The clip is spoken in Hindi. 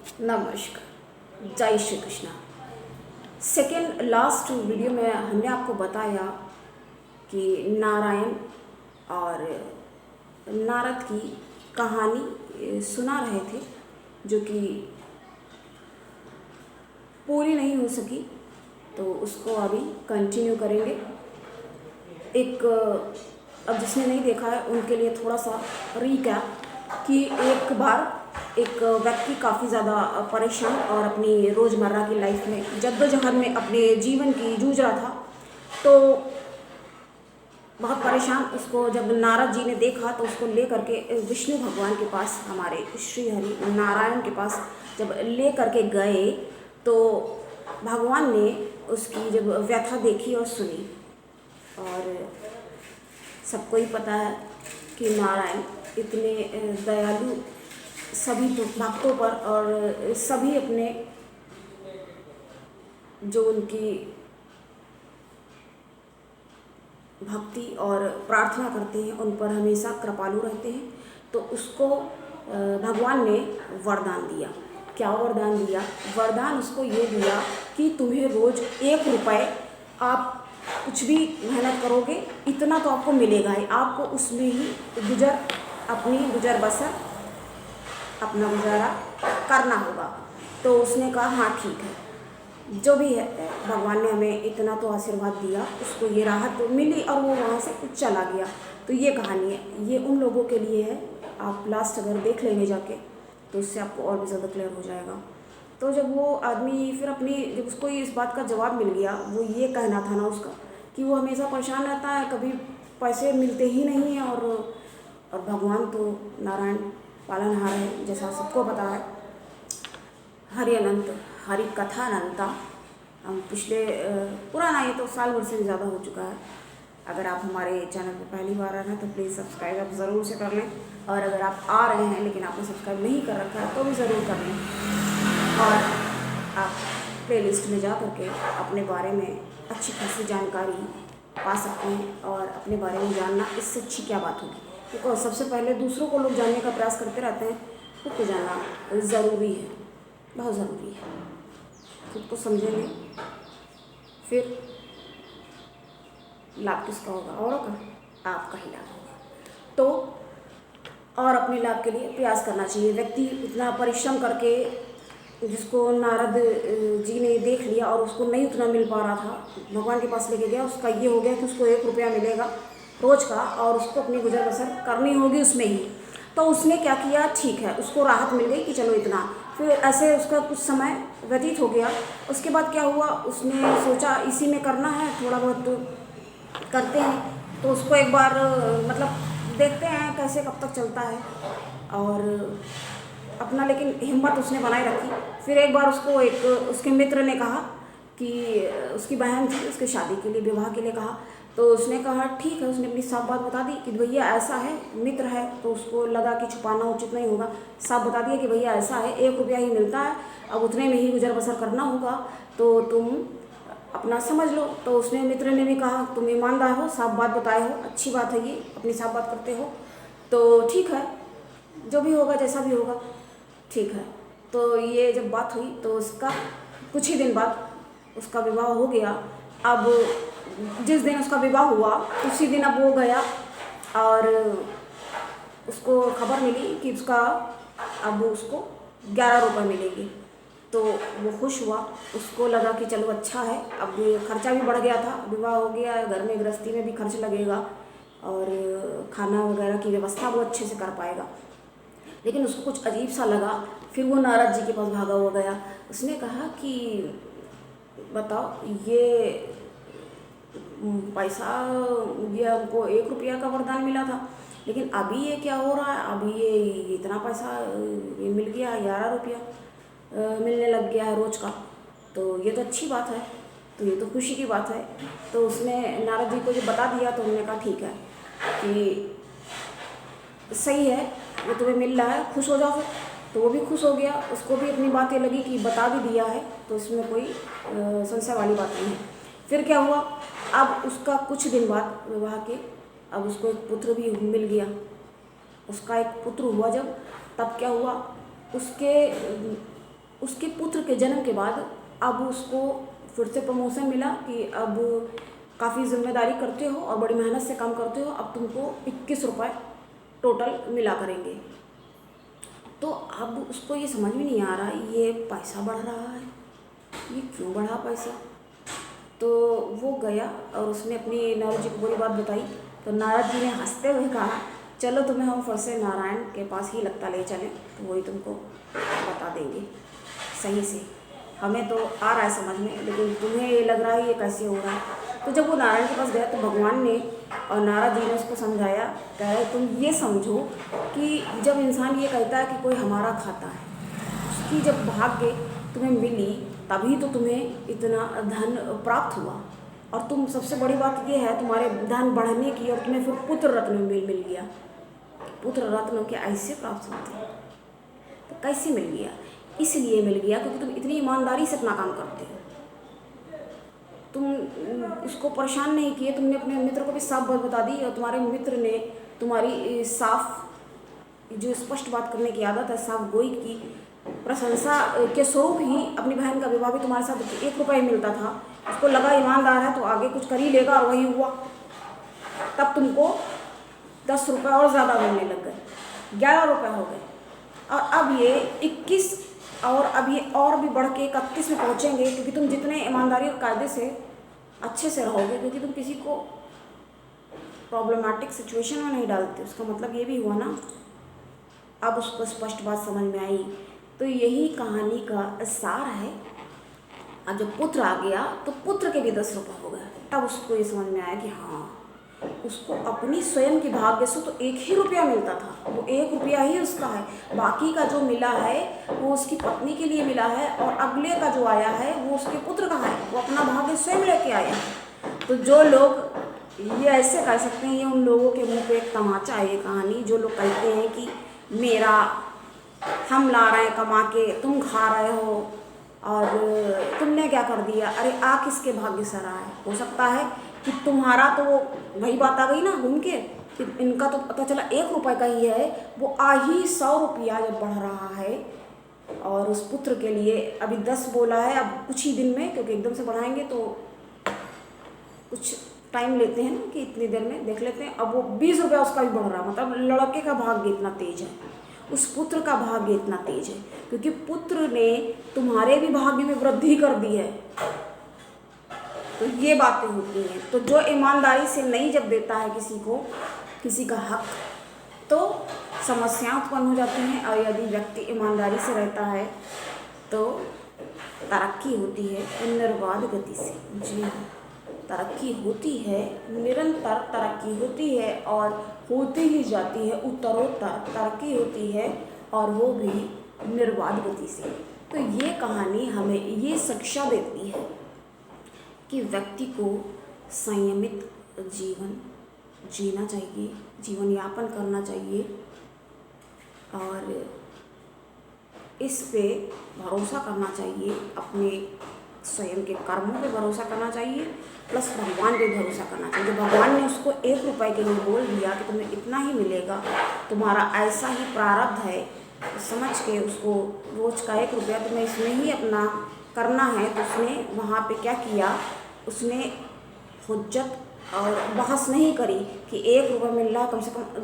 नमस्कार, जय Shri Krishna. Second last video में हमने आपको बताया कि नारायण और नारद की कहानी सुना रहे थे, जो कि पूरी नहीं हो सकी, तो उसको अभी कंटिन्यू करेंगे। अब जिसने नहीं देखा है उनके लिए थोड़ा सा रिकैप कि एक बार एक व्यक्ति काफ़ी ज़्यादा परेशान और अपनी रोज़मर्रा की लाइफ में जद्दोजहद में अपने जीवन की जूझ रहा था। तो बहुत परेशान उसको जब नारद जी ने देखा तो उसको ले करके विष्णु भगवान के पास, हमारे श्री हरि नारायण के पास जब ले करके गए तो भगवान ने उसकी जब व्यथा देखी और सुनी। और सबको ही पता है कि नारायण इतने दयालु सभी भक्तों पर और सभी अपने जो उनकी भक्ति और प्रार्थना करते हैं उन पर हमेशा कृपालु रहते हैं। तो उसको भगवान ने वरदान दिया। क्या वरदान दिया? वरदान उसको ये दिया कि तुम्हें रोज़ 1 रुपये आप कुछ भी मेहनत करोगे इतना तो आपको मिलेगा ही, आपको उसमें ही अपनी गुजर बसर अपना गुजारा करना होगा। तो उसने कहा हाँ ठीक है, जो भी है भगवान ने हमें इतना तो आशीर्वाद दिया, उसको ये राहत तो मिली और वो वहाँ से चला गया। तो ये कहानी है, ये उन लोगों के लिए है। आप लास्ट अगर देख लेंगे जाके तो उससे आपको और भी ज़्यादा क्लियर हो जाएगा। तो जब वो आदमी फिर जब उसको इस बात का जवाब मिल गया, वो ये कहना था ना उसका कि वो हमेशा परेशान रहता है, कभी पैसे मिलते ही नहीं हैं। और भगवान तो नारायण पालनहार है, जैसा सबको पता है। हरि अनंत, हरि कथा अनंता। हम पिछले पुराना ये तो साल भर से भी ज़्यादा हो चुका है। अगर आप हमारे चैनल पर पहली बार आ रहे हैं तो प्लीज़ सब्सक्राइब आप ज़रूर से कर लें, और अगर आप आ रहे हैं लेकिन आपने सब्सक्राइब नहीं कर रखा है तो भी ज़रूर कर लें। और आप प्लेलिस्ट में जा करके अपने बारे में अच्छी खासी जानकारी पा सकते हैं, और अपने बारे में जानना इससे अच्छी क्या बात होगी। क्योंकि सबसे पहले दूसरों को लोग जानने का प्रयास करते रहते हैं, खुद को जानना ज़रूरी है, बहुत ज़रूरी है। खुद को समझेंगे फिर लाभ किसका होगा? औरों का? आपका ही लाभ होगा। तो और अपने लाभ के लिए प्रयास करना चाहिए। व्यक्ति इतना परिश्रम करके, जिसको नारद जी ने देख लिया और उसको नहीं उतना मिल पा रहा था, भगवान के पास लेके गया। उसका ये हो गया कि उसको 1 रुपया मिलेगा रोज़ का और उसको अपनी गुजर बसर करनी होगी उसमें ही। तो उसने क्या किया, ठीक है, उसको राहत मिल गई कि चलो इतना। फिर ऐसे उसका कुछ समय व्यतीत हो गया। उसके बाद क्या हुआ, उसने सोचा इसी में करना है, थोड़ा बहुत करते हैं। तो उसको एक बार मतलब देखते हैं कैसे कब तक चलता है, और अपना लेकिन हिम्मत उसने बनाए रखी। फिर एक बार उसको एक उसके मित्र ने कहा कि उसकी बहन थी, उसके शादी के लिए, विवाह के लिए कहा। तो उसने कहा ठीक है, उसने अपनी साफ बात बता दी कि भैया ऐसा है, मित्र है तो उसको लगा कि छुपाना उचित नहीं होगा। साफ बता दिया कि भैया ऐसा है, 1 रुपया ही मिलता है, अब उतने में ही गुजर बसर करना होगा, तो तुम अपना समझ लो। तो उसने मित्र ने भी कहा तुम ईमानदार हो, साफ बात बताए हो, अच्छी बात है, ये अपनी साफ बात करते हो, तो ठीक है, जो भी होगा जैसा भी होगा ठीक है। तो ये जब बात हुई तो उसका कुछ ही दिन बाद उसका विवाह हो गया। अब जिस दिन उसका विवाह हुआ उसी दिन अब वो गया और उसको खबर मिली कि अब उसको 11 रुपये मिलेंगे। तो वो खुश हुआ, उसको लगा कि चलो अच्छा है, अब खर्चा भी बढ़ गया था, विवाह हो गया, घर में गृहस्थी में भी खर्च लगेगा और खाना वगैरह की व्यवस्था वो अच्छे से कर पाएगा। लेकिन उसको कुछ अजीब सा लगा। फिर वो नारद जी के पास भागा हुआ गया। उसने कहा कि बताओ ये पैसा, ये हमको 1 रुपया का वरदान मिला था, लेकिन अभी ये क्या हो रहा है, अभी ये इतना पैसा ये मिल गया, 11 रुपया मिलने लग गया है रोज़ का, तो ये तो अच्छी बात है, तो ये तो खुशी की बात है। तो उसने नारद जी को जो बता दिया तो उन्होंने कहा ठीक है कि सही है, ये तुम्हें मिल रहा है, खुश हो जाओ फिर। तो वो भी खुश हो गया, उसको भी अपनी बात ये लगी कि बता भी दिया है तो इसमें कोई संशय वाली बात नहीं है। फिर क्या हुआ, अब उसका कुछ दिन बाद विवाह के अब उसको एक पुत्र भी मिल गया। उसका एक पुत्र हुआ जब, तब क्या हुआ, उसके उसके पुत्र के जन्म के बाद अब उसको फिर से प्रमोशन मिला कि अब काफ़ी जिम्मेदारी करते हो और बड़ी मेहनत से काम करते हो, अब तुमको 21 रुपये टोटल मिला करेंगे। तो अब उसको ये समझ में नहीं आ रहा ये पैसा बढ़ रहा है, ये क्यों बढ़ा पैसा। तो वो गया और उसने अपनी नारद जी को पूरी बात बताई। तो नारद जी ने हंसते हुए कहा, चलो तुम्हें हम फिर से नारायण के पास ही लगता ले चलें, तो वही तुमको बता देंगे सही से। हमें तो आ रहा है समझ में, लेकिन तुम्हें ये लग रहा है ये कैसे हो रहा है। तो जब वो नारायण के पास गया तो भगवान ने और नारद जी ने उसको समझाया, कहा तुम ये समझो कि जब इंसान ये कहता है कि कोई हमारा खाता है, उसकी जब भाग्य तुम्हें मिली तभी तो तुम्हें इतना धन प्राप्त हुआ। और तुम सबसे बड़ी बात ये है तुम्हारे धन बढ़ने की, और तुम्हें फिर पुत्र रत्न मिल गया। पुत्र रत्न क्या ऐसे प्राप्त होते हैं? तो कैसे मिल गया? इसलिए मिल गया क्योंकि तुम इतनी ईमानदारी से अपना काम करते हो। तुम उसको परेशान नहीं किए, तुमने अपने मित्र को भी साफ बात बता दी, और तुम्हारे मित्र ने तुम्हारी साफ जो स्पष्ट बात करने की आदत है, साफ गोई की प्रशंसा के स्वरूप ही अपनी बहन का विवाह भी तुम्हारे साथ 1 रुपया ही मिलता था। उसको लगा ईमानदार है तो आगे कुछ कर ही लेगा, और वही हुआ। तब तुमको 10 रुपये और ज़्यादा मिलने लग गए, 11 रुपये हो गए, और अब ये 21, और अब ये और भी बढ़ के 31 में पहुँचेंगे, क्योंकि तुम जितने ईमानदारी और कायदे से अच्छे से रहोगे, क्योंकि तुम किसी को प्रॉब्लमेटिक सिचुएशन में नहीं डालते। उसका मतलब ये भी हुआ ना। अब उसको स्पष्ट बात समझ में आई। तो यही कहानी का सार है। अब जब पुत्र आ गया तो पुत्र के भी 10 रुपये हो गए। तब उसको ये समझ में आया कि हाँ, उसको अपनी स्वयं की भाग्य से तो 1 ही रुपया मिलता था, वो 1 रुपया ही उसका है। बाकी का जो मिला है वो उसकी पत्नी के लिए मिला है, और अगले का जो आया है वो उसके पुत्र का है। वो अपना भाग्य स्वयं लेके आया है। तो जो लोग ये ऐसे कर सकते हैं, ये उन लोगों के मुंह पे एक तमाचा है ये कहानी। जो लोग कहते हैं कि मेरा, हम ला रहे हैं कमा के, तुम खा रहे हो और तुमने क्या कर दिया। अरे आ किसके भाग्य से रहा है? हो सकता है कि तुम्हारा तो वही बात आ गई ना घूम के, कि इनका तो पता चला 1 रुपये का ही है, वो आ ही 100 रुपया जब बढ़ रहा है। और उस पुत्र के लिए अभी 10 बोला है, अब कुछ ही दिन में, क्योंकि एकदम से बढ़ाएंगे तो कुछ टाइम लेते हैं ना, कि इतनी देर में देख लेते हैं। अब वो 20 रुपया उसका भी बढ़ रहा है। मतलब लड़के का भाग्य इतना तेज है, उस पुत्र का भाग्य इतना तेज है, क्योंकि पुत्र ने तुम्हारे भी भाग्य में वृद्धि कर दी है। तो ये बातें होती हैं। तो जो ईमानदारी से नहीं जब देता है किसी को किसी का हक, तो समस्याएं उत्पन्न हो जाती हैं। और यदि व्यक्ति ईमानदारी से रहता है तो तरक्की होती है निर्बाध गति से। जी हाँ, तरक्की होती है, निरंतर तरक्की होती है, और होती ही जाती है, उत्तरोत्तर तरक्की होती है, और वो भी निर्बाध गति से। तो ये कहानी हमें ये शिक्षा देती है कि व्यक्ति को संयमित जीवन जीना चाहिए, जीवन यापन करना चाहिए, और इस पे भरोसा करना चाहिए। अपने स्वयं के कर्मों पे भरोसा करना चाहिए, प्लस भगवान पे भरोसा करना चाहिए। जो भगवान ने उसको 1 रुपये के लिए बोल दिया कि तुम्हें इतना ही मिलेगा, तुम्हारा ऐसा ही प्रारब्ध है, समझ के उसको रोज का 1 रुपया तुम्हें इसमें ही अपना करना है। तो उसने वहाँ पे क्या किया, उसने हुज्जत और बहस नहीं करी कि 1 रुपये मिल रहा, कम से कम